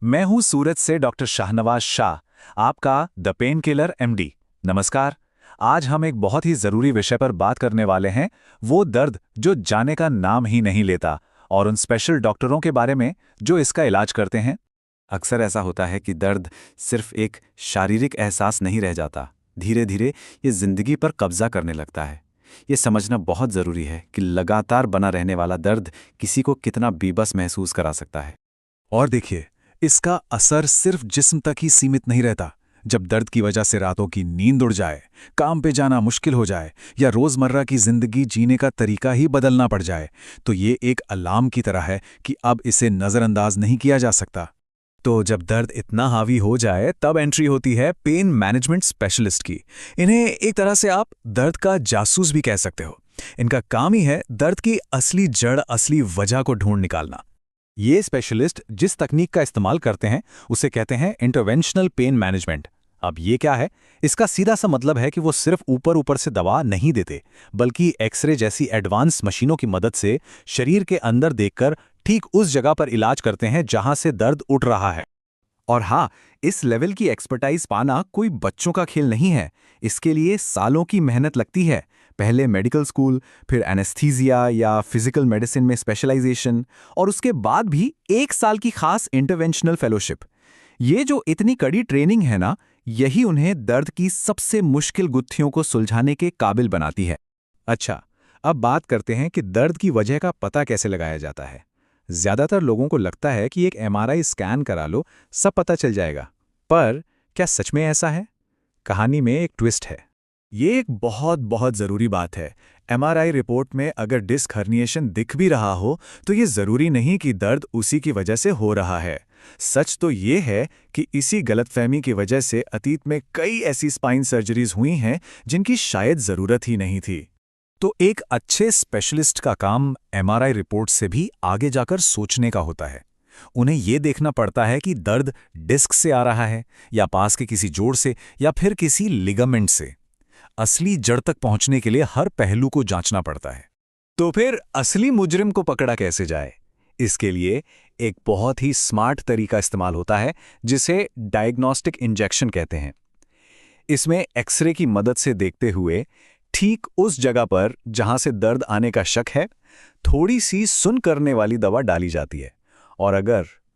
मैं हूं सूरत से डॉक्टर शाहनवाज शाह, आपका द पेन किलर एमडी। नमस्कार। आज हम एक बहुत ही ज़रूरी विषय पर बात करने वाले हैं, वो दर्द जो जाने का नाम ही नहीं लेता, और उन स्पेशल डॉक्टरों के बारे में जो इसका इलाज करते हैं। अक्सर ऐसा होता है कि दर्द सिर्फ एक शारीरिक एहसास नहीं रह जाता, धीरे धीरे ये जिंदगी पर कब्जा करने लगता है। ये समझना बहुत ज़रूरी है कि लगातार बना रहने वाला दर्द किसी को कितना बेबस महसूस करा सकता है। और देखिए, इसका असर सिर्फ जिस्म तक ही सीमित नहीं रहता। जब दर्द की वजह से रातों की नींद उड़ जाए, काम पे जाना मुश्किल हो जाए या रोजमर्रा की जिंदगी जीने का तरीका ही बदलना पड़ जाए, तो ये एक अलार्म की तरह है कि अब इसे नजरअंदाज नहीं किया जा सकता। तो जब दर्द इतना हावी हो जाए, तब एंट्री होती है पेन मैनेजमेंट स्पेशलिस्ट की। इन्हें एक तरह से आप दर्द का जासूस भी कह सकते हो। इनका काम ही है दर्द की असली जड़, असली वजह को ढूंढ निकालना। ये स्पेशलिस्ट जिस तकनीक का इस्तेमाल करते हैं उसे कहते हैं इंटरवेंशनल पेन मैनेजमेंट। अब ये क्या है? इसका सीधा सा मतलब है कि वो सिर्फ ऊपर ऊपर से दवा नहीं देते, बल्कि एक्सरे जैसी एडवांस मशीनों की मदद से शरीर के अंदर देखकर ठीक उस जगह पर इलाज करते हैं जहां से दर्द उठ रहा है। और हाँ, इस लेवल की एक्सपर्टाइज पाना कोई बच्चों का खेल नहीं है। इसके लिए सालों की मेहनत लगती है। पहले मेडिकल स्कूल, फिर एनेस्थीसिया या फिजिकल मेडिसिन में स्पेशलाइजेशन, और उसके बाद भी 1 साल की खास इंटरवेंशनल फेलोशिप। ये जो इतनी कड़ी ट्रेनिंग है ना, यही उन्हें दर्द की सबसे मुश्किल गुत्थियों को सुलझाने के काबिल बनाती है। अच्छा, अब बात करते हैं कि दर्द की वजह का पता कैसे लगाया जाता है। ज्यादातर लोगों को लगता है कि एक एमआरआई स्कैन करा लो, सब पता चल जाएगा। पर क्या सच में ऐसा है? कहानी में एक ट्विस्ट है। ये एक बहुत बहुत ज़रूरी बात है। एमआरआई रिपोर्ट में अगर डिस्क हर्निएशन दिख भी रहा हो, तो ये ज़रूरी नहीं कि दर्द उसी की वजह से हो रहा है। सच तो ये है कि इसी गलतफहमी की वजह से अतीत में कई ऐसी स्पाइन सर्जरीज हुई हैं जिनकी शायद ज़रूरत ही नहीं थी। तो एक अच्छे स्पेशलिस्ट का काम एमआरआई रिपोर्ट से भी आगे जाकर सोचने का होता है। उन्हें यह देखना पड़ता है कि दर्द डिस्क से आ रहा है, या पास के किसी जोड़ से, या फिर किसी लिगामेंट से। असली जड़ तक पहुंचने के लिए हर पहलू को जांचना पड़ता है। तो फिर असली मुजरिम को पकड़ा कैसे जाए? इसके लिए एक बहुत ही स्मार्ट तरीका इस्तेमाल होता है, जिसे डायग्नोस्टिक इंजेक्शन कहते हैं। इसमें एक्सरे की मदद से देखते हुए ठीक उस जगह पर जहां से दर्द आने का शक है, थोड़ी सी सुन करने वाली दवा डाली जाती है। और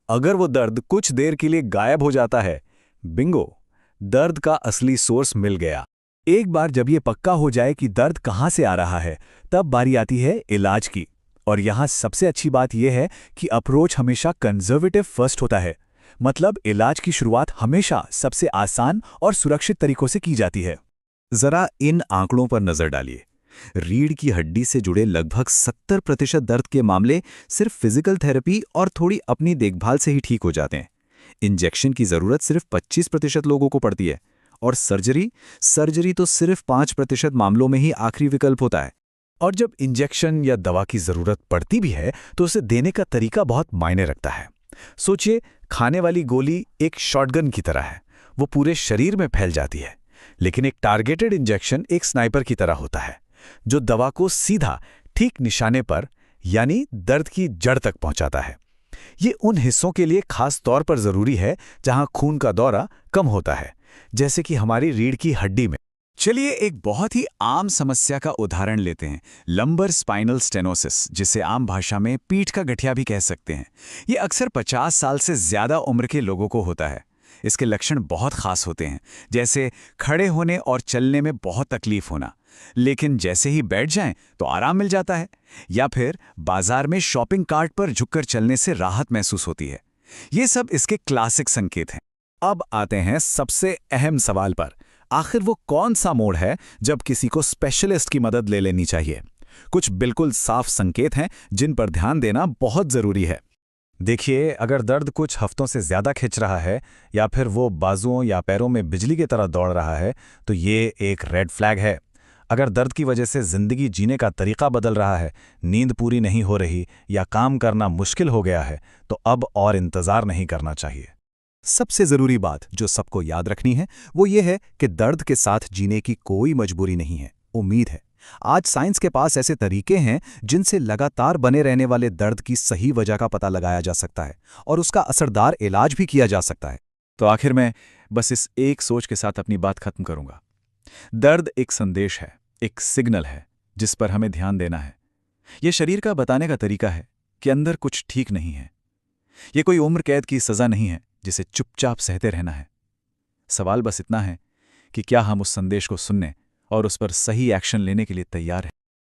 अगर वो दर्द कुछ देर के लिए गायब हो जाता है, बिंगो, दर्द का असली सोर्स मिल गया। एक बार जब ये पक्का हो जाए कि दर्द कहां से आ रहा है, तब बारी आती है इलाज की। और यहां सबसे अच्छी बात यह है कि अप्रोच हमेशा कंजर्वेटिव फर्स्ट होता है। मतलब इलाज की शुरुआत हमेशा सबसे आसान और सुरक्षित तरीकों से की जाती है। जरा इन आंकड़ों पर नजर डालिए। रीढ़ की हड्डी से जुड़े लगभग 70% दर्द के मामले सिर्फ फिजिकल थेरेपी और थोड़ी अपनी देखभाल से ही ठीक हो जाते हैं। इंजेक्शन की जरूरत सिर्फ 25% लोगों को पड़ती है, और सर्जरी तो सिर्फ 5% मामलों में ही आखिरी विकल्प होता है। और जब इंजेक्शन या दवा की जरूरत पड़ती भी है, तो उसे देने का तरीका बहुत मायने रखता है। सोचिए, खाने वाली गोली एक शॉटगन की तरह है, वो पूरे शरीर में फैल जाती है। लेकिन एक टारगेटेड इंजेक्शन एक स्नाइपर की तरह होता है, जो दवा को सीधा ठीक निशाने पर, यानी दर्द की जड़ तक पहुंचाता है। ये उन हिस्सों के लिए खास तौर पर जरूरी है जहां खून का दौरा कम होता है, जैसे कि हमारी रीढ़ की हड्डी में। चलिए एक बहुत ही आम समस्या का उदाहरण लेते हैं, लंबर स्पाइनल स्टेनोसिस, जिसे आम भाषा में पीठ का गठिया भी कह सकते हैं। ये अक्सर 50 साल से ज्यादा उम्र के लोगों को होता है। इसके लक्षण बहुत खास होते हैं, जैसे खड़े होने और चलने में बहुत तकलीफ होना, लेकिन जैसे ही बैठ जाएं तो आराम मिल जाता है। या फिर बाजार में शॉपिंग कार्ट पर झुककर चलने से राहत महसूस होती है। ये सब इसके क्लासिक संकेत हैं। अब आते हैं सबसे अहम सवाल पर, आखिर वो कौन सा मोड़ है जब किसी को स्पेशलिस्ट की मदद ले लेनी चाहिए? कुछ बिल्कुल साफ संकेत हैं जिन पर ध्यान देना बहुत जरूरी है। देखिए, अगर दर्द कुछ हफ्तों से ज्यादा खिंच रहा है, या फिर वो बाजुओं या पैरों में बिजली की तरह दौड़ रहा है, तो ये एक रेड फ्लैग है। अगर दर्द की वजह से जिंदगी जीने का तरीका बदल रहा है, नींद पूरी नहीं हो रही, या काम करना मुश्किल हो गया है, तो अब और इंतजार नहीं करना चाहिए। सबसे जरूरी बात जो सबको याद रखनी है, वो ये है कि दर्द के साथ जीने की कोई मजबूरी नहीं है, उम्मीद है। आज साइंस के पास ऐसे तरीके हैं जिनसे लगातार बने रहने वाले दर्द की सही वजह का पता लगाया जा सकता है और उसका असरदार इलाज भी किया जा सकता है। तो आखिर में बस इस एक सोच के साथ अपनी बात खत्म करूंगा। दर्द एक संदेश है, एक सिग्नल है जिस पर हमें ध्यान देना है। यह शरीर का बताने का तरीका है कि अंदर कुछ ठीक नहीं है। यह कोई उम्र कैद की सजा नहीं है जिसे चुपचाप सहते रहना है। सवाल बस इतना है कि क्या हम उस संदेश को सुनने और उस पर सही एक्शन लेने के लिए तैयार हैं।